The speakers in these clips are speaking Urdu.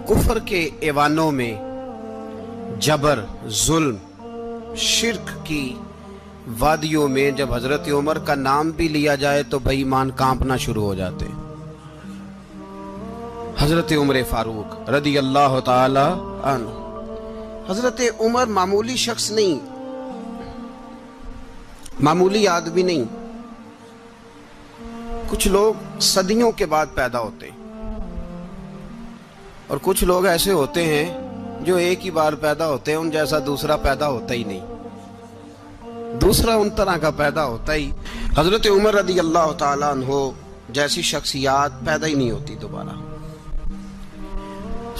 کفر کے ایوانوں میں جبر، ظلم، شرک کی وادیوں میں جب حضرت عمر کا نام بھی لیا جائے تو بے ایمان کانپنا شروع ہو جاتے۔ حضرت عمر فاروق رضی اللہ تعالی عنہ، حضرت عمر معمولی شخص نہیں، معمولی آدمی نہیں۔ کچھ لوگ صدیوں کے بعد پیدا ہوتے ہیں اور کچھ لوگ ایسے ہوتے ہیں جو ایک ہی بار پیدا ہوتے ہیں، ان جیسا دوسرا پیدا ہوتا ہی نہیں، دوسرا ان طرح کا پیدا ہوتا ہی۔ حضرت عمر رضی اللہ تعالیٰ عنہ جیسی شخصیات پیدا ہی نہیں ہوتی دوبارہ۔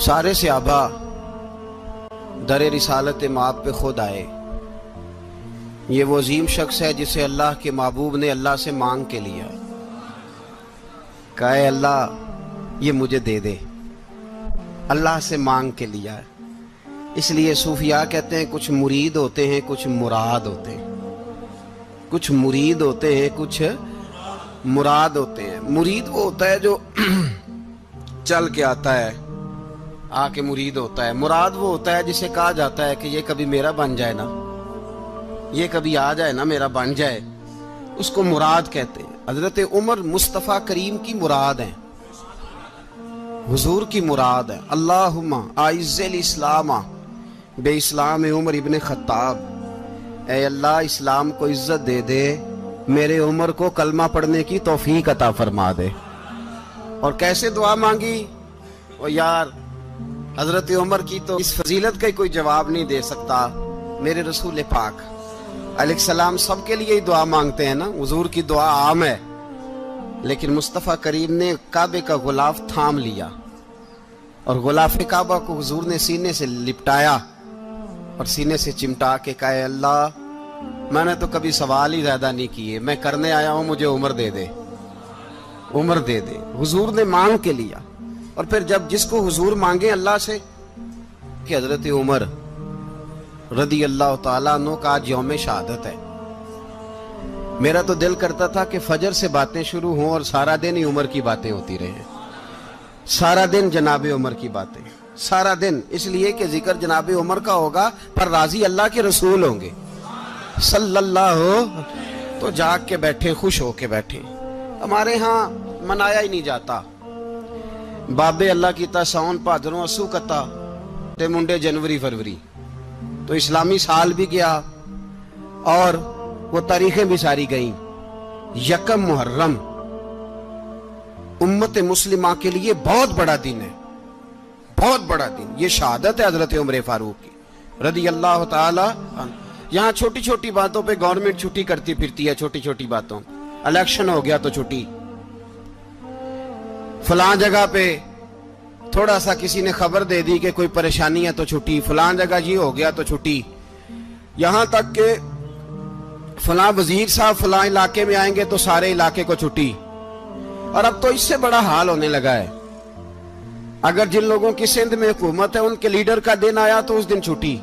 سارے صحابہ در رسالت مآب پہ خود آئے۔ یہ وہ عظیم شخص ہے جسے اللہ کے محبوب نے اللہ سے مانگ کے لیا، کہا اے اللہ یہ مجھے دے دے، اللہ سے مانگ کے لیا ہے۔ اس لیے صوفیاء کہتے ہیں کچھ مرید ہوتے ہیں، کچھ مراد ہوتے ہیں، کچھ مرید ہوتے ہیں، کچھ مراد ہوتے ہیں۔ مرید وہ ہوتا ہے جو چل کے آتا ہے، آ کے مرید ہوتا ہے۔ مراد وہ ہوتا ہے جسے کہا جاتا ہے کہ یہ کبھی میرا بن جائے نا، یہ کبھی آ جائے نا، میرا بن جائے، اس کو مراد کہتے ہیں۔ حضرت عمر مصطفیٰ کریم کی مراد ہیں، حضور کی مراد ہے۔ اللہم اعز الاسلام بے اسلام عمر ابن خطاب، اے اللہ اسلام کو عزت دے دے، میرے عمر کو کلمہ پڑھنے کی توفیق عطا فرما دے۔ اور کیسے دعا مانگی؟ او یار حضرت عمر کی تو اس فضیلت کا کوئی جواب نہیں دے سکتا، میرے رسول پاک علیہ السلام سب کے لیے ہی دعا مانگتے ہیں نا، حضور کی دعا عام ہے، لیکن مصطفیٰ کریم نے کعبے کا غلاف تھام لیا اور غلاف کعبہ کو حضور نے سینے سے لپٹایا اور سینے سے چمٹا کے کہا اے اللہ میں نے تو کبھی سوال ہی زیادہ نہیں کیے، میں کرنے آیا ہوں، مجھے عمر دے دے، عمر دے دے۔ حضور نے مانگ کے لیا۔ اور پھر جب جس کو حضور مانگے اللہ سے کہ حضرت عمر رضی اللہ تعالیٰ عنہ کا آج یوم شہادت ہے، میرا تو دل کرتا تھا کہ فجر سے باتیں شروع ہوں اور سارا دن ہی عمر کی باتیں ہوتی رہیں، سارا دن جناب عمر کی باتیں، سارا دن، اس لیے کہ ذکر جناب عمر کا ہوگا پر راضی اللہ کے رسول ہوں گے صلی اللہ، تو جاگ کے بیٹھے، خوش ہو کے بیٹھے۔ ہمارے ہاں منایا ہی نہیں جاتا، بابے اللہ کیتا ساؤن بھادروں اسو کتا تے منڈے جنوری فروری، تو اسلامی سال بھی گیا اور وہ تاریخیں بھی ساری گئیں۔ یکم محرم امت مسلمہ کے لیے بہت بڑا دن ہے، بہت بڑا دن، یہ شہادت ہے حضرت عمر فاروق کی رضی اللہ تعالی عنہ۔ یہاں چھوٹی چھوٹی باتوں پہ گورنمنٹ چھٹی کرتی پھرتی ہے، چھوٹی چھوٹی باتوں، الیکشن ہو گیا تو چھٹی، فلاں جگہ پہ تھوڑا سا کسی نے خبر دے دی کہ کوئی پریشانی ہے تو چھٹی، فلاں جگہ یہ ہو گیا تو چھٹی، یہاں تک کہ فلاں وزیر صاحب فلاں علاقے میں آئیں گے تو سارے علاقے کو چھٹی۔ اور اب تو اس سے بڑا حال ہونے لگا ہے، اگر جن لوگوں کی سندھ میں حکومت ہے ان کے لیڈر کا دن آیا تو اس دن چھٹی،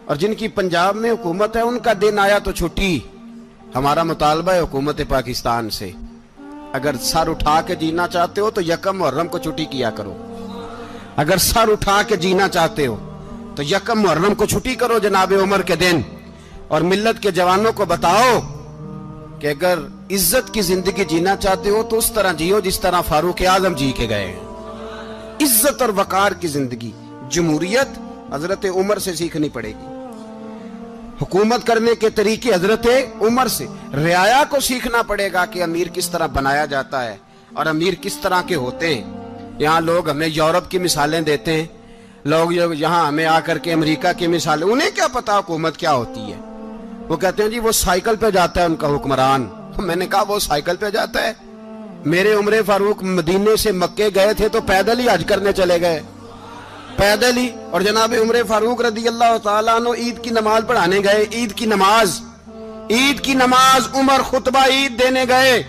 اور جن کی پنجاب میں حکومت ہے ان کا دن آیا تو چھٹی۔ ہمارا مطالبہ ہے حکومت پاکستان سے، اگر سر اٹھا کے جینا چاہتے ہو تو یکم محرم کو چھٹی کیا کرو، اگر سر اٹھا کے جینا چاہتے ہو تو یکم محرم کو چھٹی کرو جناب عمر کے دن، اور ملت کے جوانوں کو بتاؤ کہ اگر عزت کی زندگی جینا چاہتے ہو تو اس طرح جیو جس طرح فاروق اعظم جی کے گئے ہیں، عزت اور وقار کی زندگی۔ جمہوریت حضرت عمر سے سیکھنی پڑے گی، حکومت کرنے کے طریقے حضرت عمر سے، رعایا کو سیکھنا پڑے گا کہ امیر کس طرح بنایا جاتا ہے اور امیر کس طرح کے ہوتے ہیں۔ یہاں لوگ ہمیں یورپ کی مثالیں دیتے ہیں، لوگ یہاں ہمیں آ کر کے امریکہ کی مثالیں، انہیں کیا پتا حکومت کیا ہوتی ہے، وہ کہتے ہیں جی وہ سائیکل پہ جاتا ہے ان کا حکمران۔ میں نے کہا وہ سائیکل پہ جاتا ہے؟ میرے عمر فاروق مدینے سے مکے گئے تھے تو پیدل ہی حج کرنے چلے گئے، پیدل ہی۔ اور جناب عمر فاروق رضی اللہ تعالیٰ عنہ عید کی نماز پڑھانے گئے، عید کی نماز عمر خطبہ عید دینے گئے۔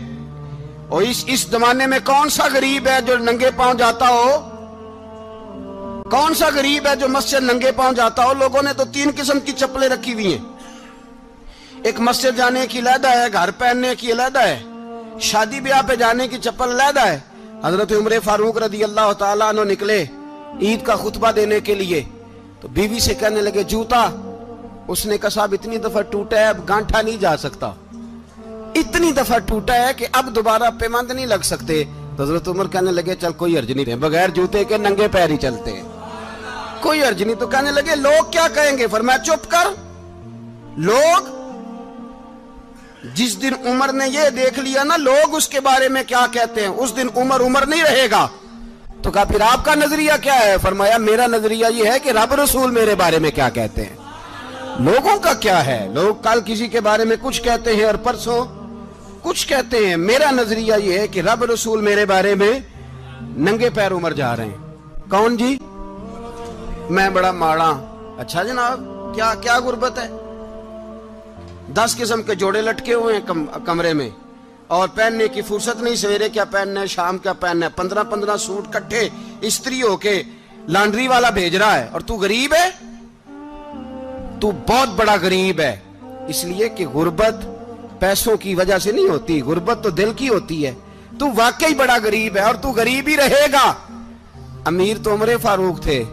اور اس زمانے میں کون سا غریب ہے جو ننگے پاؤں جاتا ہو؟ کون سا غریب ہے جو مسجد ننگے پاؤں جاتا ہو؟ لوگوں نے تو 3 قسم کی چپلیں رکھی ہوئی ہیں، ایک مسجد جانے کی علیحدہ ہے، گھر پہننے کی علیحدہ ہے، شادی بیاہ پہ جانے کی چپل علیحدہ ہے۔ حضرت عمر فاروق رضی اللہ تعالیٰ عنہ نکلے عید کا خطبہ دینے کے لیے، تو بیوی سے کہنے لگے جوتا، اس نے کہا صاحب اتنی دفعہ ٹوٹا ہے اب گانٹھا نہیں جا سکتا، اتنی دفعہ ٹوٹا ہے کہ اب دوبارہ پیمند نہیں لگ سکتے۔ تو حضرت عمر کہنے لگے چل کوئی حرج نہیں، بغیر جوتے کے ننگے پیر ہی چلتے ہیں، کوئی حرج نہیں۔ تو کہنے لگے لوگ کیا کہیں گے؟ فرمایا چپ کر، لوگ جس دن عمر نے یہ دیکھ لیا نا لوگ اس کے بارے میں کیا کہتے ہیں، اس دن عمر عمر نہیں رہے گا۔ تو کہا پھر آپ کا نظریہ کیا ہے؟ فرمایا میرا نظریہ یہ ہے کہ رب رسول میرے بارے میں کیا کہتے ہیں، لوگوں کا کیا ہے، لوگ کل کسی کے بارے میں کچھ کہتے ہیں اور پرسوں کچھ کہتے ہیں، میرا نظریہ یہ ہے کہ رب رسول میرے بارے میں ننگے پیر عمر جا رہے ہیں۔ کون جی؟ میں بڑا ماڑا۔ اچھا جناب، کیا غربت ہے؟ 10 قسم کے جوڑے لٹکے ہوئے ہیں کمرے میں اور پہننے کی فرصت نہیں، سویرے کیا پہننا ہے شام کیا پہننا ہے، 15 سوٹ کٹھے استری ہو کے لانڈری والا بھیج رہا ہے، اور تو غریب ہے، تو بہت بڑا غریب ہے۔ اس لیے کہ غربت پیسوں کی وجہ سے نہیں ہوتی، غربت تو دل کی ہوتی ہے۔ تو واقعی بڑا غریب ہے اور تو غریب ہی رہے گا۔ امیر تو عمر فاروق تھے،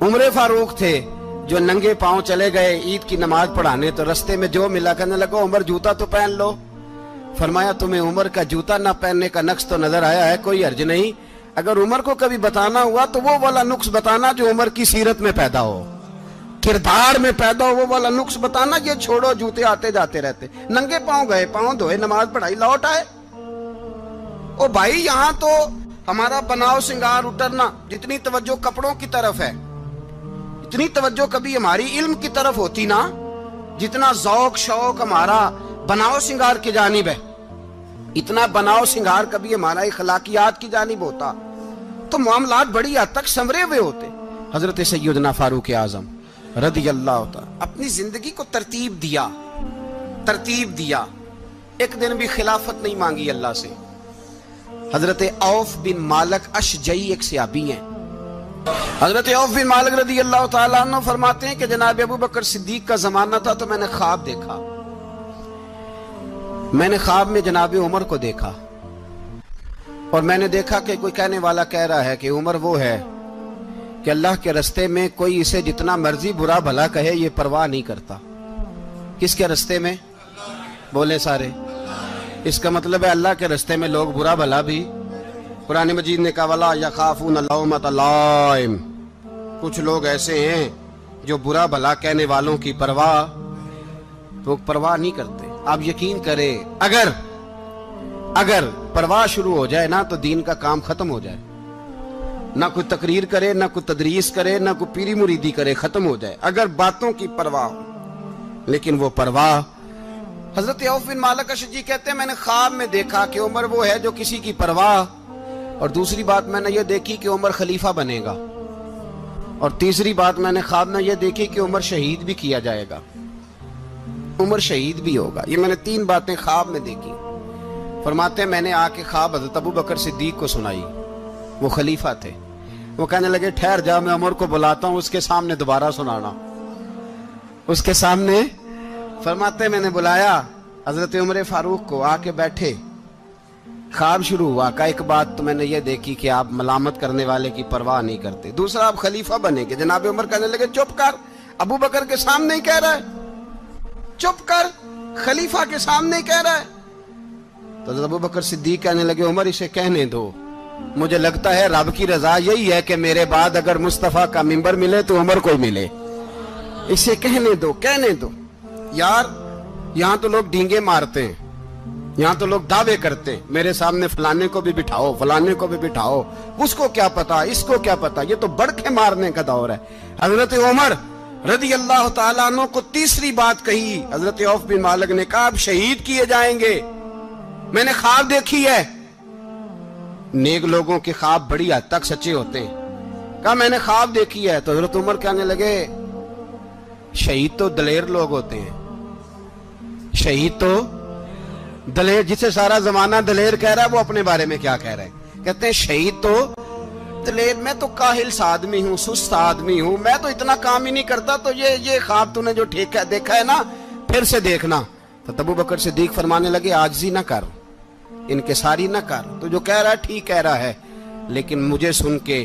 عمر فاروق تھے جو ننگے پاؤں چلے گئے عید کی نماز پڑھانے، تو رستے میں جو ملا کہنے لگا عمر جوتا تو پہن لو۔ فرمایا تمہیں عمر کا جوتا نہ پہننے کا نقص تو نظر آیا ہے، کوئی حرج نہیں، اگر عمر کو کبھی بتانا ہوا تو وہ والا نقص بتانا جو عمر کی سیرت میں پیدا ہو، کردار میں پیدا ہو، وہ والا نقص بتانا، یہ چھوڑو جوتے آتے جاتے رہتے۔ ننگے پاؤں گئے، پاؤں دھوئے، نماز پڑھائی، لوٹ آئے۔ او بھائی یہاں تو ہمارا بناؤ سنگار اترنا، جتنی توجہ کپڑوں کی طرف ہے اتنی توجہ کبھی ہماری علم کی طرف ہوتی نا، جتنا ذوق شوق ہمارا بناؤ سنگار کی جانب ہے، اتنا بناؤ سنگار کبھی ہمارا اخلاقیات کی جانب ہوتا تو معاملات بڑی حد تک سنورے ہوئے ہوتے۔ حضرت سیدنا فاروق اعظم رضی اللہ تعالی اپنی زندگی کو ترتیب دیا۔ ایک دن بھی خلافت نہیں مانگی اللہ سے۔ حضرت عوف بن مالک اشجعی ایک صحابی ہیں، حضرت عوف بن مالک رضی اللہ تعالیٰ عنہ فرماتے ہیں کہ جناب ابو بکر صدیق کا زمانہ تھا تو میں نے خواب دیکھا، میں نے خواب میں جناب عمر کو دیکھا، اور میں نے دیکھا کہ کوئی کہنے والا کہہ رہا ہے کہ عمر وہ ہے کہ اللہ کے رستے میں کوئی اسے جتنا مرضی برا بھلا کہے یہ پرواہ نہیں کرتا۔ کس کے رستے میں؟ بولے سارے۔ اس کا مطلب ہے اللہ کے رستے میں لوگ برا بھلا بھی، قرآن مجید نے کہا وَلَا يَخَافُونَ لَوْمَةَ لَائِمٍ، کچھ لوگ ایسے ہیں جو برا بھلا کہنے والوں کی پرواہ نہیں کرتے۔ آپ یقین کریں اگر پرواہ شروع ہو جائے نا تو دین کا کام ختم ہو جائے، نہ کوئی تقریر کرے، نہ کوئی تدریس کرے، نہ کوئی پیری مریدی کرے، ختم ہو جائے اگر باتوں کی پرواہ ہو۔ لیکن وہ پرواہ، حضرت عوف بن مالک اشجعی کہتے ہیں میں نے خواب میں دیکھا کہ عمر وہ ہے جو کسی کی پرواہ، اور دوسری بات میں نے یہ دیکھی کہ عمر خلیفہ بنے گا، اور تیسری بات میں نے خواب میں یہ دیکھی کہ عمر شہید بھی کیا جائے گا، عمر شہید بھی ہوگا۔ یہ میں نے 3 باتیں خواب میں دیکھی۔ فرماتے ہیں میں نے آ کے خواب حضرت ابو بکر صدیق کو سنائی، وہ خلیفہ تھے، وہ کہنے لگے ٹھہر جا میں عمر کو بلاتا ہوں، اس کے سامنے دوبارہ سنانا، اس کے سامنے۔ فرماتے ہیں میں نے بلایا حضرت عمر فاروق کو، آ کے بیٹھے، خواب شروع ہوا کہ ایک بات تو میں نے یہ دیکھی کہ آپ ملامت کرنے والے کی پرواہ نہیں کرتے، دوسرا آپ خلیفہ بنے گے۔ جناب عمر کہنے لگے چپ کر، ابو بکر کے سامنے ہی کہہ رہا ہے، چپ کر، خلیفہ کے سامنے ہی کہہ رہا ہے۔ تو حضرت ابو بکر صدیق کہنے لگے عمر اسے کہنے دو، مجھے لگتا ہے رب کی رضا یہی ہے کہ میرے بعد اگر مصطفیٰ کا منبر ملے تو عمر کو ملے، اسے کہنے دو۔ یار یہاں تو لوگ ڈینگے مارتے ہیں، یہاں تو لوگ دعوے کرتے ہیں میرے سامنے فلانے کو بھی بٹھاؤ، فلانے کو بھی بٹھاؤ، اس کو کیا پتا، اس کو کیا پتا، یہ تو بڑھ کے مارنے کا دور ہے۔ حضرت عمر رضی اللہ تعالیٰ عنہ کو تیسری بات کہی، حضرت عوف بن مالک نے کہا آپ شہید کیے جائیں گے، میں نے خواب دیکھی ہے۔ نیک لوگوں کے خواب بڑی حد تک سچے ہوتے ہیں، کہا میں نے خواب دیکھی ہے۔ تو حضرت عمر کہنے لگے شہید تو دلیر لوگ ہوتے ہیں، شہید تو دلیر، جسے سارا زمانہ دلیر کہہ رہا ہے وہ اپنے بارے میں کیا کہہ رہے ہیں؟ کہتے ہیں شہید تو دلیر، میں تو کاہل سا آدمی ہوں، سست آدمی ہوں، میں تو اتنا کام ہی نہیں کرتا، تو یہ خواب تو نے جو دیکھا ہے نا پھر سے دیکھنا۔ تو ابو بکر صدیق فرمانے لگے عاجزی نہ کر، انکساری نہ کر، تو جو کہہ رہا ہے ٹھیک کہہ رہا ہے، لیکن مجھے سن کے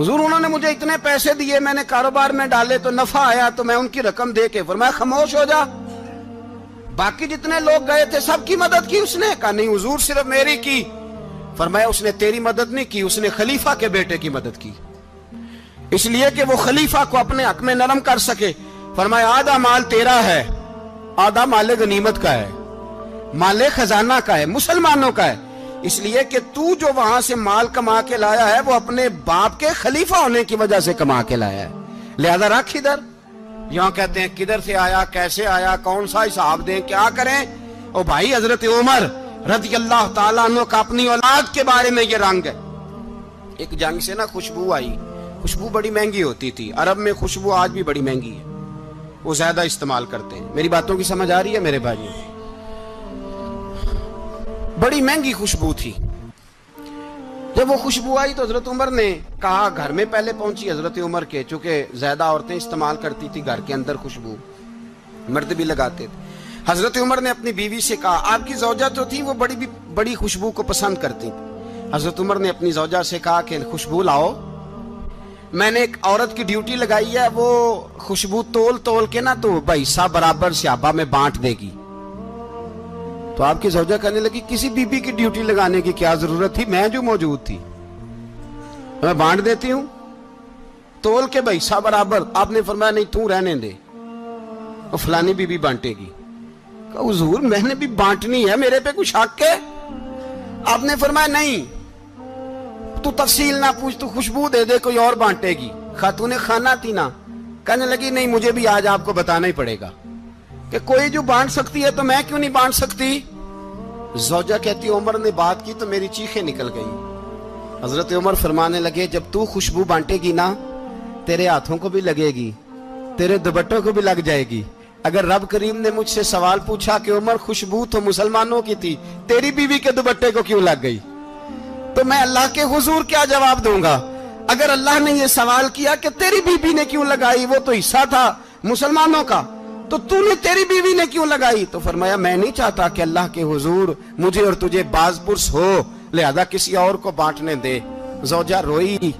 حضور انہوں نے مجھے اتنے پیسے دیے، میں نے کاروبار میں ڈالے تو نفع آیا تو میں ان کی رقم دے کے، فرمایا خاموش ہو جا، باقی جتنے لوگ گئے تھے سب کی مدد کی اس نے؟ کہا نہیں حضور صرف میری کی۔ فرمایا اس نے تیری مدد نہیں کی، اس نے خلیفہ کے بیٹے کی مدد کی، اس لیے کہ وہ خلیفہ کو اپنے حق میں نرم کر سکے۔ فرمایا آدھا مال تیرا ہے، آدھا مال غنیمت کا ہے، مال خزانہ کا ہے، مسلمانوں کا ہے، اس لیے کہ تو جو وہاں سے مال کما کے لایا ہے وہ اپنے باپ کے خلیفہ ہونے کی وجہ سے کما کے لایا ہے، لہذا رکھ ادھر۔ یہاں کہتے ہیں کدھر سے آیا، کیسے آیا، کون سا حساب دیں، کیا کریں؟ او بھائی حضرت عمر رضی اللہ تعالیٰ عنہ کا اپنی اولاد کے بارے میں یہ رنگ ہے۔ ایک جنگ سے نا خوشبو آئی، خوشبو بڑی مہنگی ہوتی تھی، عرب میں خوشبو آج بھی بڑی مہنگی ہے، وہ زیادہ استعمال کرتے ہیں۔ میری باتوں کی سمجھ آ رہی ہے میرے بھائی؟ بڑی مہنگی خوشبو تھی۔ جب وہ خوشبو آئی تو حضرت عمر نے کہا، گھر میں پہلے پہنچی حضرت عمر کے، چونکہ زیادہ عورتیں استعمال کرتی تھی گھر کے اندر خوشبو، مرد بھی لگاتے تھے۔ حضرت عمر نے اپنی بیوی سے کہا، آپ کی زوجہ جو تھی وہ بڑی خوشبو کو پسند کرتی تھی۔ حضرت عمر نے اپنی زوجہ سے کہا کہ خوشبو لاؤ، میں نے ایک عورت کی ڈیوٹی لگائی ہے، وہ خوشبو تول کے نا تو حصہ برابر صحابہ میں بانٹ دے گی۔ تو آپ کی زوجہ کہنے لگی کسی بی بی کی ڈیوٹی لگانے کی کیا ضرورت تھی، میں جو موجود تھی میں بانٹ دیتی ہوں تول کے حصہ برابر۔ آپ نے فرمایا نہیں تو رہنے دے، اور فلانی بی بی بانٹے گی۔ کہا حضور میں نے بھی بانٹنی ہے، میرے پہ کچھ حق ہے؟ آپ نے فرمایا نہیں، تو تفصیل نہ پوچھ، تو خوشبو دے دے، کوئی اور بانٹے گی۔ خاتون خانہ تھی نا، کہنے لگی نہیں مجھے بھی آج آپ کو بتانا ہی پڑے گا کہ کوئی جو بانٹ سکتی ہے تو میں کیوں نہیں بانٹ سکتی؟ زوجہ کہتی عمر نے بات کی تو میری چیخیں نکل گئی۔ حضرت عمر فرمانے لگے جب تو خوشبو بانٹے گی نا، تیرے ہاتھوں کو بھی لگے گی، تیرے دوپٹوں کو بھی لگ جائے گی۔ اگر رب کریم نے مجھ سے سوال پوچھا کہ عمر خوشبو تو مسلمانوں کی تھی، تیری بیوی کے دوپٹے کو کیوں لگ گئی، تو میں اللہ کے حضور کیا جواب دوں گا؟ اگر اللہ نے یہ سوال کیا کہ تیری بیوی نے کیوں لگائی، وہ تو حصہ تھا مسلمانوں کا، تو نے تیری بیوی نے کیوں لگائی؟ تو فرمایا میں نہیں چاہتا کہ اللہ کے حضور مجھے اور تجھے باز پرس ہو، لہذا کسی اور کو بانٹنے دے۔ زوجہ روئی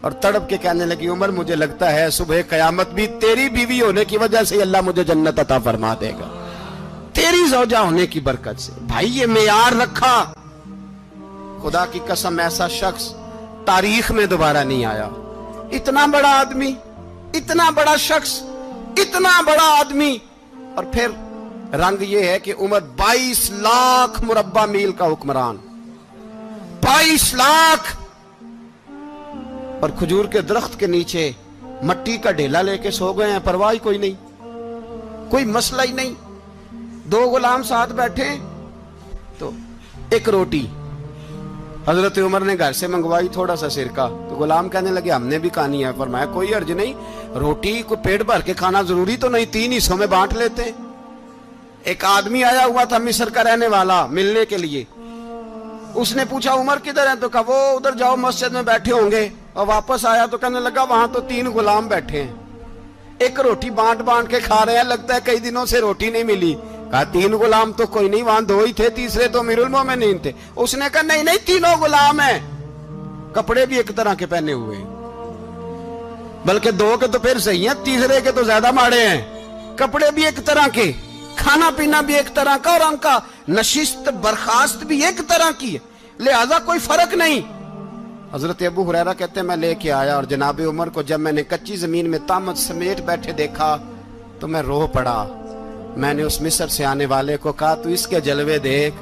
اور تڑپ کے کہنے لگی عمر مجھے لگتا ہے صبح قیامت بھی تیری بیوی ہونے کی وجہ سے اللہ مجھے جنت عطا فرما دے گا، تیری زوجہ ہونے کی برکت سے۔ بھائی یہ معیار رکھا، خدا کی قسم ایسا شخص تاریخ میں دوبارہ نہیں آیا۔ اتنا بڑا آدمی، اتنا بڑا شخص، اتنا بڑا آدمی، اور پھر رنگ یہ ہے کہ عمر 22 لاکھ مربع میل کا حکمران، 22 لاکھ، اور کھجور کے درخت کے نیچے مٹی کا ڈھیلا لے کے سو گئے ہیں، پرواہ کوئی نہیں، کوئی مسئلہ ہی نہیں۔ 2 غلام ساتھ بیٹھے تو ایک روٹی حضرت عمر نے گھر سے منگوائی، تھوڑا سا سرکہ، تو غلام کہنے لگے ہم نے بھی کھانی ہے۔ فرمایا کوئی حرج نہیں، روٹی کو پیٹ بھر کے کھانا ضروری تو نہیں، 3 حصوں میں بانٹ لیتے ہیں۔ ایک آدمی آیا ہوا تھا مصر کا رہنے والا ملنے کے لیے، اس نے پوچھا عمر کدھر ہیں، تو کہا وہ ادھر جاؤ مسجد میں بیٹھے ہوں گے، اور واپس آیا تو کہنے لگا وہاں تو 3 غلام بیٹھے ہیں، ایک روٹی بانٹ کے کھا رہے ہیں، لگتا ہے کئی دنوں سے روٹی نہیں ملی۔ کہا 3 غلام تو کوئی نہیں، وہاں 2 ہی تھے، تیسرے تو امیر المومنین تھے۔ اس نے کہا نہیں 3 غلام ہیں، کپڑے بھی ایک طرح کے پہنے ہوئے، بلکہ 2 کے تو پھر صحیح ہیں، تیسرے کے تو زیادہ ماڑے ہیں، کپڑے بھی ایک طرح کے، کھانا پینا بھی ایک طرح کا، اور ان کا نشست برخاست بھی ایک طرح کی ہے، لہذا کوئی فرق نہیں۔ حضرت ابو ہریرہ کہتے ہیں میں لے کے آیا، اور جناب عمر کو جب میں نے کچی زمین میں تامت سمیٹ بیٹھے دیکھا تو میں رو پڑا۔ میں نے اس مصر سے آنے والے کو کہا تو اس کے جلوے دیکھ،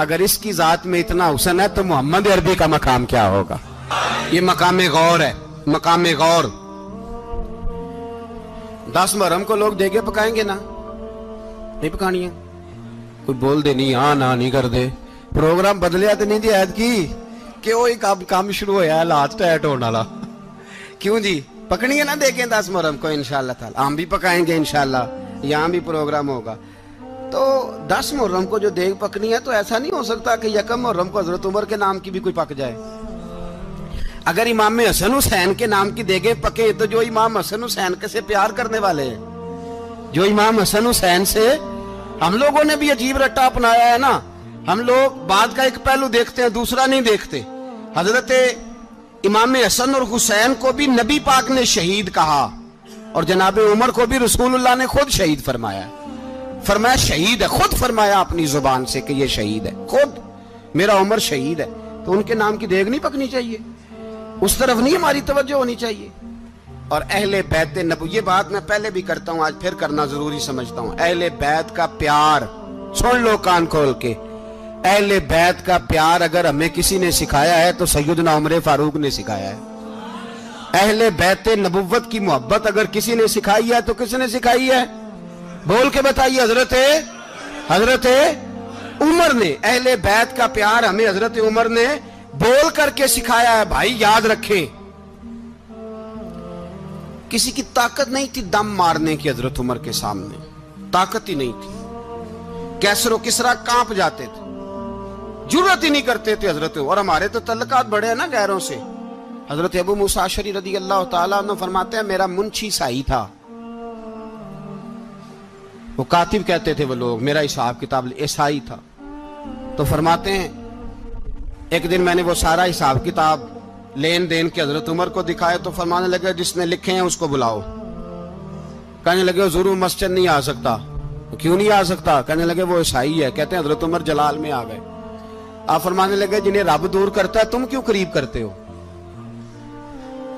اگر اس کی ذات میں اتنا حسن ہے تو محمد عربی کا مقام کیا ہوگا؟ یہ مقام غور ہے، مقام غور۔ 10 محرم کو لوگ دیگے پکائیں گے نا، نہیں پکانی ہے؟ کوئی بول دے نہیں، ہاں نہ نہیں کر دے، پروگرام بدلیا تو نہیں دی عید کی کہ وہ ایک کام شروع ہویا ہے لات ٹائٹ ہونے والا، کیوں جی پکنی ہے نا دیکھیں 10 محرم کو انشاءاللہ تعالی، ہم بھی پکائیں گے انشاءاللہ، یہاں بھی پروگرام ہوگا۔ تو 10 محرم کو جو دیگ پکنی ہے تو ایسا نہیں ہو سکتا کہ 1 محرم کو حضرت عمر کے نام کی بھی کوئی پک جائے۔ اگر امام حسن حسین کے نام کی دیگیں پکے تو جو امام حسن حسین سے پیار کرنے والے ہیں، جو امام حسن حسین سے، ہم لوگوں نے بھی عجیب رٹا اپنایا ہے نا، ہم لوگ بات کا ایک پہلو دیکھتے ہیں دوسرا نہیں دیکھتے۔ حضرت امام حسن اور حسین کو بھی نبی پاک نے شہید کہا اور جناب عمر کو بھی رسول اللہ نے خود شہید فرمایا. فرمایا شہید ہے، خود فرمایا اپنی زبان سے کہ یہ شہید ہے، خود میرا عمر شہید ہے. تو ان کے نام کی دیگ نہیں پکنی چاہیے، اس طرف نہیں ہماری توجہ ہونی چاہیے. اور اہل بیت نبوت، یہ بات میں پہلے بھی کرتا ہوں، آج پھر کرنا ضروری سمجھتا ہوں. اہل بیت کا پیار سن لو کان کھول کے، اہل بیت کا پیار اگر ہمیں کسی نے سکھایا ہے تو سیدنا عمر فاروق نے سکھایا ہے. اہل بیت نبوت کی محبت اگر کسی نے سکھائی ہے تو کس نے سکھائی ہے؟ بول کے بتائیے. حضرت عمر نے. اہل بیت کا پیار ہمیں حضرت عمر نے بول کر کے سکھایا ہے. بھائی یاد رکھیں، کسی کی طاقت نہیں تھی دم مارنے کی حضرت عمر کے سامنے، طاقت ہی نہیں تھی. کیسر و کسرا کانپ جاتے تھے، جرأت ہی نہیں کرتے تھے حضرت. اور ہمارے تو تعلقات بڑے ہیں نا غیروں سے. حضرت ابو موسیٰ اشعری رضی اللہ تعالیٰ عنہ فرماتے ہیں میرا منشی سائی تھا، وہ کاتب کہتے تھے وہ لوگ، میرا حساب کتاب عیسائی تھا. تو فرماتے ہیں ایک دن میں نے وہ سارا حساب کتاب لین دین کے حضرت عمر کو دکھائے تو فرمانے لگے جس نے لکھے ہیں اس کو بلاؤ. کہنے لگے ضرور مسجد نہیں آ سکتا. کیوں نہیں آ سکتا؟ کہنے لگے وہ عیسائی ہے. کہتے ہیں حضرت عمر جلال میں آ گئے. آپ فرمانے لگے جنہیں رب دور کرتا ہے تم کیوں قریب کرتے ہو؟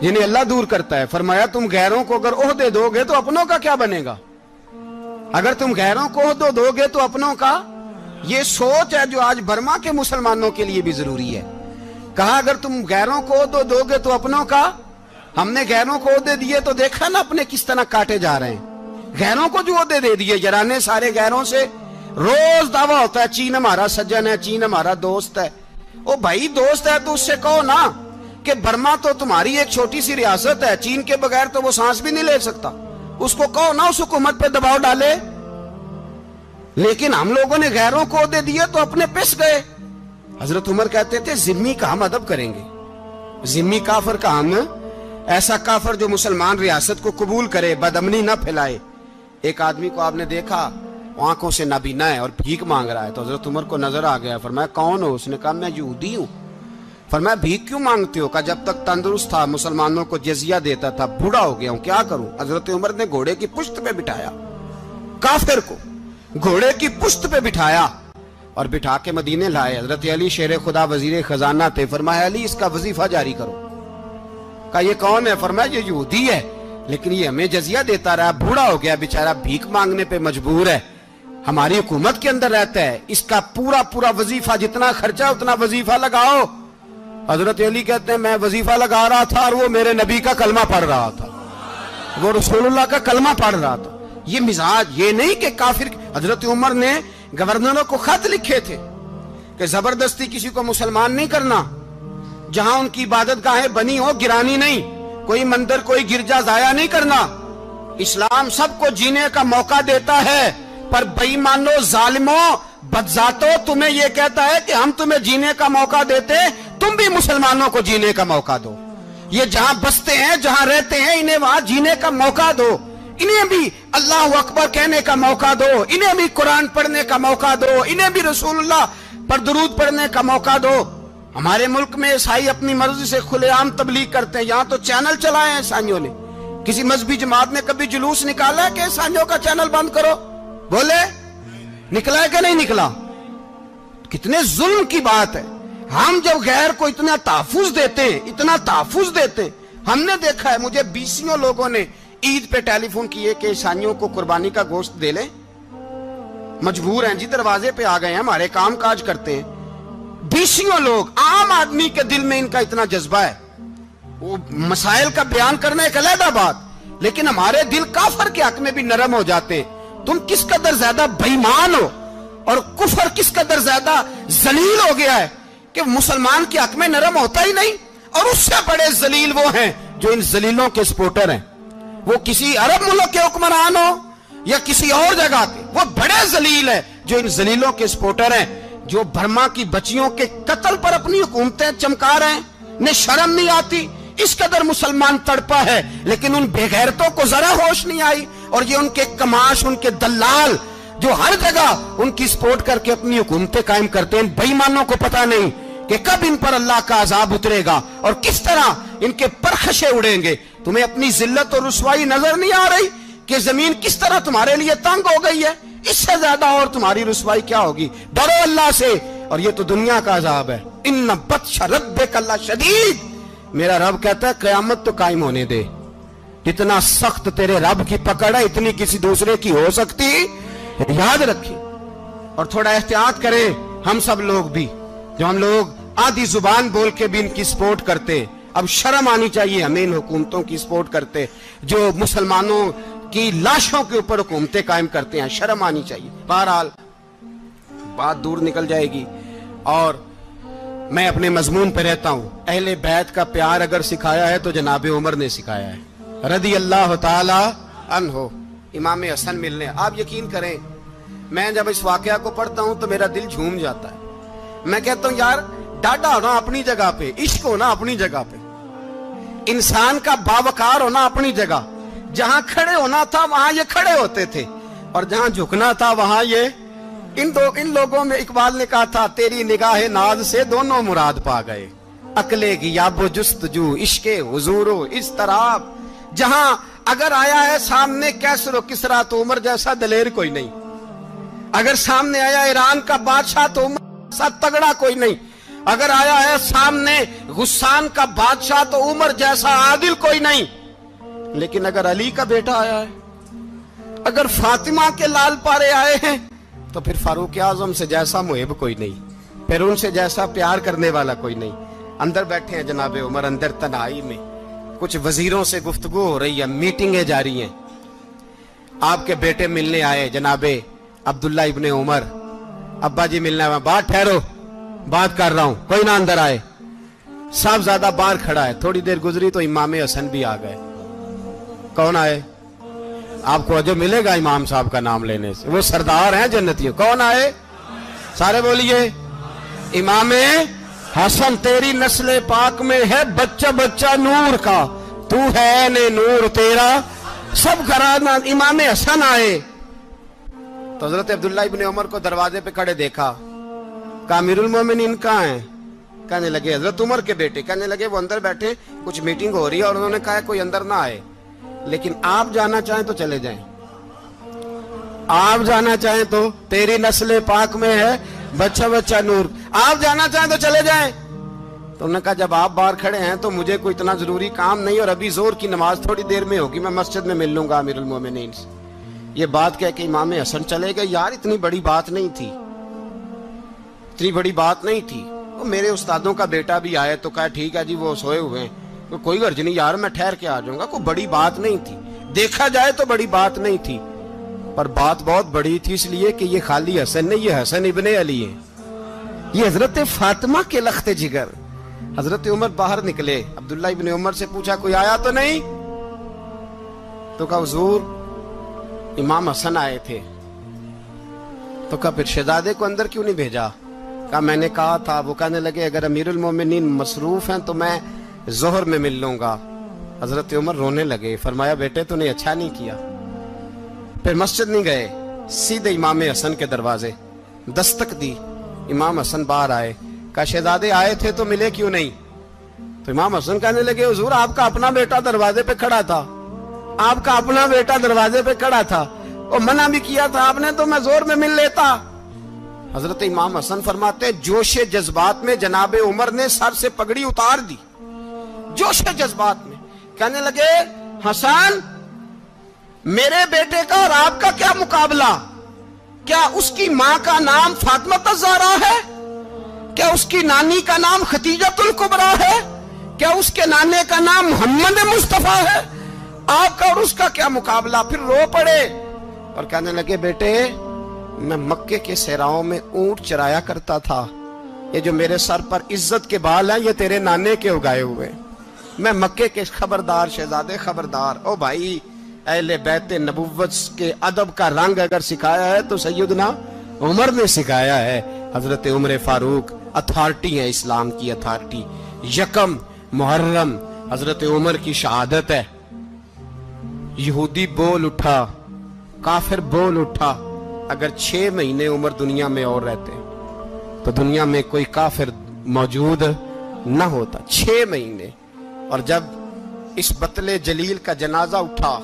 جنہیں اللہ دور کرتا ہے. فرمایا تم غیروں کو اگر عہدے دو گے تو اپنوں کا کیا بنے گا؟ اگر تم غیروں کو عہدے دو گے تو اپنوں کا. یہ سوچ ہے جو آج برما کے مسلمانوں کے لیے بھی ضروری ہے. کہا اگر تم غیروں کو عہدے دو گے تو اپنوں کا. ہم نے غیروں کو عہدے دیے تو دیکھا نا اپنے کس طرح کاٹے جا رہے ہیں. غیروں کو جو عہدے دے دیے جرانے سارے غیروں سے. روز دعویٰ ہوتا ہے چین ہمارا سجن ہے، چین ہمارا دوست ہے. او بھائی دوست ہے تو اس سے کہو نا کہ برما تو تمہاری ایک چھوٹی سی ریاست ہے، چین کے بغیر تو وہ سانس بھی نہیں لے سکتا. اس کو کہو نا اس حکومت پہ دباؤ ڈالے. لیکن ہم لوگوں نے غیروں کو عہدے دیے تو اپنے پس گئے. حضرت عمر کہتے تھے ذمی کا ہم ادب کریں گے. ذمی کافر کا ہم، ایسا کافر جو مسلمان ریاست کو قبول کرے، بدامنی نہ پھیلائے. ایک آدمی کو آپ نے دیکھا آنکھوں سے نابینا ہے اور بھیک مانگ رہا ہے. تو حضرت عمر کو نظر آ گیا. فرمایا کون ہو؟ اس نے کہا میں یہودی ہوں. فرمایا بھیک کیوں مانگتے ہو؟ کہا جب تک تندرست تھا مسلمانوں کو جزیہ دیتا تھا، بوڑھا ہو گیا ہوں کیا کروں. حضرت عمر نے گھوڑے کی پشت پہ بٹھایا، کافر کو گھوڑے کی پشت پہ بٹھایا اور بٹھا کے مدینے لائے. حضرت علی شیر خدا وزیر خزانہ تھے. فرمایا علی اس کا وظیفہ جاری کرو. کہا یہ کون ہے؟ فرمایا یہ یہودی ہے لیکن یہ ہمیں جزیہ دیتا رہا، بوڑھا ہو گیا بیچارہ، بھیک مانگنے پہ مجبور ہے، ہماری حکومت کے اندر رہتا ہے، اس کا پورا وظیفہ جتنا خرچہ اتنا وظیفہ لگاؤ. حضرت علی کہتے ہیں میں وظیفہ لگا رہا تھا اور وہ میرے نبی کا کلمہ پڑھ رہا تھا، وہ رسول اللہ کا کلمہ پڑھ رہا تھا. یہ مزاج، یہ نہیں کہ کافر. حضرت عمر نے گورنروں کو خط لکھے تھے کہ زبردستی کسی کو مسلمان نہیں کرنا، جہاں ان کی عبادت گاہیں بنی ہو گرانی نہیں، کوئی مندر کوئی گرجا ضائع نہیں کرنا. اسلام سب کو جینے کا موقع دیتا ہے، پر بے ایمانو ظالموں بدذاتوں تمہیں یہ کہتا ہے کہ ہم تمہیں جینے کا موقع دیتے، تم بھی مسلمانوں کو جینے کا موقع دو. یہ جہاں بستے ہیں جہاں رہتے ہیں انہیں وہاں جینے کا موقع دو، انہیں بھی اللہ اکبر کہنے کا موقع دو، انہیں بھی قرآن پڑھنے کا موقع دو، انہیں بھی رسول اللہ پر درود پڑھنے کا موقع دو. ہمارے ملک میں عیسائی اپنی مرضی سے کھلے عام تبلیغ کرتے ہیں. یہاں تو چینل چلائے ہیں عیسائیوں نے. کسی مذہبی جماعت نے کبھی جلوس نکالا ہے کہ عیسائیوں کا چینل بند کرو؟ بولے نکلا ہے کہ نہیں نکلا؟ کتنے ظلم کی بات ہے. ہم جب غیر کو اتنا تحفظ دیتے ہیں، اتنا تحفظ دیتے ہیں. ہم نے دیکھا ہے، مجھے بیسیوں لوگوں نے عید پہ ٹیلی فون کیے کہ عیسائیوں کو قربانی کا گوشت دے لیں، مجبور ہیں جی، دروازے پہ آ گئے ہیں، ہمارے کام کاج کرتے ہیں. بیسیوں لوگ. عام آدمی کے دل میں ان کا اتنا جذبہ ہے، وہ مسائل کا بیان کرنا ایک علیحدہ بات، لیکن ہمارے دل کافر کے حق میں بھی نرم ہو جاتے ہیں. تم کس قدر زیادہ بے ایمان ہو اور کفر کس قدر زیادہ ذلیل ہو گیا ہے کہ مسلمان کے حق میں نرم ہوتا ہی نہیں. اور اس سے بڑے ذلیل وہ ہیں جو ان ذلیلوں کے سپورٹر ہیں. وہ کسی عرب ملک کے حکمران ہو یا کسی اور جگہ کے، وہ بڑے ذلیل ہیں جو ان ذلیلوں کے سپورٹر ہیں، جو برما کی بچیوں کے قتل پر اپنی حکومتیں چمکا رہے ہیں. انہیں شرم نہیں آتی. اس قدر مسلمان تڑپا ہے لیکن ان بے غیرتوں کو ذرا ہوش نہیں آئی. اور یہ ان کے کماش، ان کے دلال جو ہر جگہ ان کی سپورٹ کر کے اپنی حکومتیں قائم کرتے ہیں، بے ایمانوں کو پتہ نہیں کہ کب ان پر اللہ کا عذاب اترے گا اور کس طرح ان کے پرخشے اڑیں گے. تمہیں اپنی ذلت اور رسوائی نظر نہیں آ رہی کہ زمین کس طرح تمہارے لیے تنگ ہو گئی ہے؟ اس سے زیادہ اور تمہاری رسوائی کیا ہوگی؟ ڈرو اللہ سے. اور یہ تو دنیا کا عذاب ہے. ان بطش ربک لشدید. میرا رب کہتا ہے قیامت تو قائم ہونے دے. اتنا سخت تیرے رب کی پکڑ ہے اتنی کسی دوسرے کی ہو سکتی؟ یاد رکھیں اور تھوڑا احتیاط کریں ہم سب لوگ بھی، جو ہم لوگ آدھی زبان بول کے بھی ان کی سپورٹ کرتے. اب شرم آنی چاہیے ہمیں ان حکومتوں کی سپورٹ کرتے جو مسلمانوں کی لاشوں کے اوپر حکومتیں قائم کرتے ہیں. شرم آنی چاہیے. بہرحال بات دور نکل جائے گی اور میں اپنے مضمون پہ رہتا ہوں. اہل بیت کا پیار اگر سکھایا ہے تو جناب عمر نے سکھایا ہے رضی اللہ تعالی عنہ. امام حسن ملنے، آپ یقین کریں میں جب اس واقعہ کو پڑھتا ہوں تو میرا دل جھوم جاتا ہے. میں کہتا ہوں یار ڈاڈا ہونا اپنی جگہ پہ، عشق ہونا اپنی جگہ پہ، انسان کا باوقار ہونا اپنی جگہ. جہاں کھڑے ہونا تھا وہاں یہ کھڑے ہوتے تھے اور جہاں جھکنا تھا وہاں یہ ان لوگوں میں اقبال نے کہا تھا تیری نگاہ ناز سے دونوں مراد پا گئے. عقلِ غیاب و جستجو، عشق حضور و اضطراب. جہاں اگر آیا ہے سامنے کیسر و کسرا تو عمر جیسا دلیر کوئی نہیں. اگر سامنے آیا ایران کا بادشاہ تو عمر جیسا تگڑا کوئی نہیں. اگر آیا ہے سامنے غسان کا بادشاہ تو عمر جیسا عادل کوئی نہیں. لیکن اگر علی کا بیٹا آیا ہے، اگر فاطمہ کے لال پارے آئے ہیں تو پھر فاروق اعظم سے جیسا محب کوئی نہیں، پھر ان سے جیسا پیار کرنے والا کوئی نہیں. اندر بیٹھے ہیں جناب عمر، اندر تنہائی میں کچھ وزیروں سے گفتگو ہو رہی ہے، میٹنگیں جاری ہیں. آپ کے بیٹے ملنے آئے جناب عبداللہ ابن عمر. ابا جی ملنے آئے. بات ٹھہرو، بات کر رہا ہوں، کوئی نہ اندر آئے. صاحب زیادہ باہر کھڑا ہے. تھوڑی دیر گزری تو امام حسن بھی آ گئے. کون آئے؟ آپ کو جو ملے گا امام صاحب کا نام لینے سے، وہ سردار ہیں جنتیوں. کون آئے؟ سارے بولیے. امام حسن تیری نسل پاک میں ہے بچہ بچہ نور کا، تو ہے نے نور تیرا سب گھرانہ. امام حسن آئے تو حضرت عبداللہ ابن عمر کو دروازے پہ کھڑے دیکھا. کہا امیر المومنین کہاں ہیں؟ کہنے لگے حضرت عمر کے بیٹے. کہنے لگے وہ اندر بیٹھے، کچھ میٹنگ ہو رہی ہے اور انہوں نے کہا کوئی اندر نہ آئے، لیکن آپ جانا چاہیں تو چلے جائیں. آپ جانا چاہیں تو تیری نسل پاک میں ہے بچہ بچہ نور، آپ جانا چاہیں تو چلے جائیں. تو انہوں نے کہا جب آپ باہر کھڑے ہیں تو مجھے کوئی اتنا ضروری کام نہیں، اور ابھی زور کی نماز تھوڑی دیر میں ہوگی، میں مسجد میں مل لوں گا امیر المومنین سے. یہ بات کہہ کہ امام حسن چلے گئے. یار اتنی بڑی بات نہیں تھی، اتنی بڑی بات نہیں تھی. وہ میرے استادوں کا بیٹا بھی آئے تو کہا ٹھیک ہے جی وہ سوئے ہوئے ہیں، کوئی غرض نہیں یار میں ٹھہر کے آ جاؤں گا. کوئی بڑی بات نہیں تھی، دیکھا جائے تو بڑی بات نہیں تھی، پر بات بہت بڑی تھی اس لیے کہ یہ خالی حسن نہیں، یہ حسن ابن علی ہے، یہ حضرت فاطمہ کے لخت جگر. حضرت عمر باہر نکلے. عبداللہ ابن عمر سے پوچھا کوئی آیا تو نہیں؟ تو کہا حضور امام حسن آئے تھے. تو کہا پھر شہزادے کو اندر کیوں نہیں بھیجا؟ کہا میں نے کہا تھا. وہ کہنے لگے اگر امیر المومنین مصروف ہیں تو میں ظہر میں مل لوں گا. حضرت عمر رونے لگے. فرمایا بیٹے تو نے اچھا نہیں کیا. پھر مسجد نہیں گئے، سیدھے امام حسن کے دروازے دستک دی. امام حسن باہر آئے. کہا شہزادے آئے تھے تو ملے کیوں نہیں؟ تو امام حسن کہنے لگے حضور آپ کا اپنا بیٹا دروازے پہ کھڑا تھا، آپ کا اپنا بیٹا دروازے پہ کھڑا تھا، اور منع بھی کیا تھا آپ نے تو میں زور میں مل لیتا. حضرت امام حسن فرماتے جوش جذبات میں جناب عمر نے سر سے پگڑی اتار دی. جوش جذبات میں کہنے لگے حسن میرے بیٹے کا اور آپ کا کیا مقابلہ؟ کیا اس کی ماں کا نام فاطمہ الزہرا ہے؟ کیا اس کی نانی کا نام ختیجۃ الکبریٰ ہے؟ کیا اس کے نانے کا نام محمد مصطفیٰ ہے؟ آپ کا اور اس کا کیا مقابلہ؟ پھر رو پڑے اور کہنے لگے بیٹے میں مکے کے صحراؤں میں اونٹ چرایا کرتا تھا، یہ جو میرے سر پر عزت کے بال ہیں یہ تیرے نانے کے اگائے ہوئے. میں مکے کے خبردار شہزادے خبردار. او بھائی اہل بیت نبوت کے ادب کا رنگ اگر سکھایا ہے تو سیدنا عمر نے سکھایا ہے. حضرت عمر فاروق اتھارٹی ہے، اسلام کی اتھارٹی. یکم محرم حضرت عمر کی شہادت ہے. یہودی بول اٹھا، کافر بول اٹھا. اگر 6 مہینے عمر دنیا میں اور رہتے تو دنیا میں کوئی کافر موجود نہ ہوتا. 6 مہینے. اور جب اس بطل جلیل کا جنازہ اٹھا،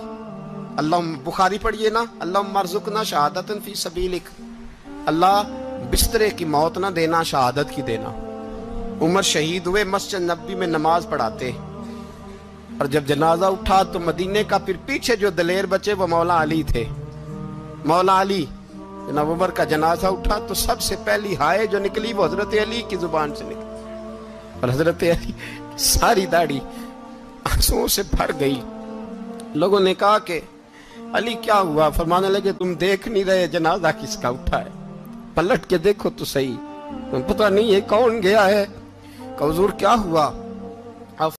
اللہ بخاری پڑھیے نا، اللہم ارزقنا شہادۃ فی سبیلک، اللہ بسترے کی موت نہ دینا، شہادت کی دینا. عمر شہید ہوئے، مسجد نبی میں نماز پڑھاتے، اور جب جنازہ اٹھا تو مدینے کا پھر پیچھے جو دلیر بچے وہ مولا علی تھے. مولا علی، جناب عمر کا جنازہ اٹھا تو سب سے پہلی ہائے جو نکلی وہ حضرت علی کی زبان سے نکلی، اور حضرت علی ساری داڑھی آنسوؤں سے بھر گئی. لوگوں نے کہا کہ علی کیا ہوا؟ فرمانے لگے تم دیکھ نہیں رہے جنازہ کس کا اٹھا ہے؟ پلٹ کے دیکھو تو صحیح، تم پتہ نہیں یہ کون گیا ہے. کہ حضور کیا ہوا؟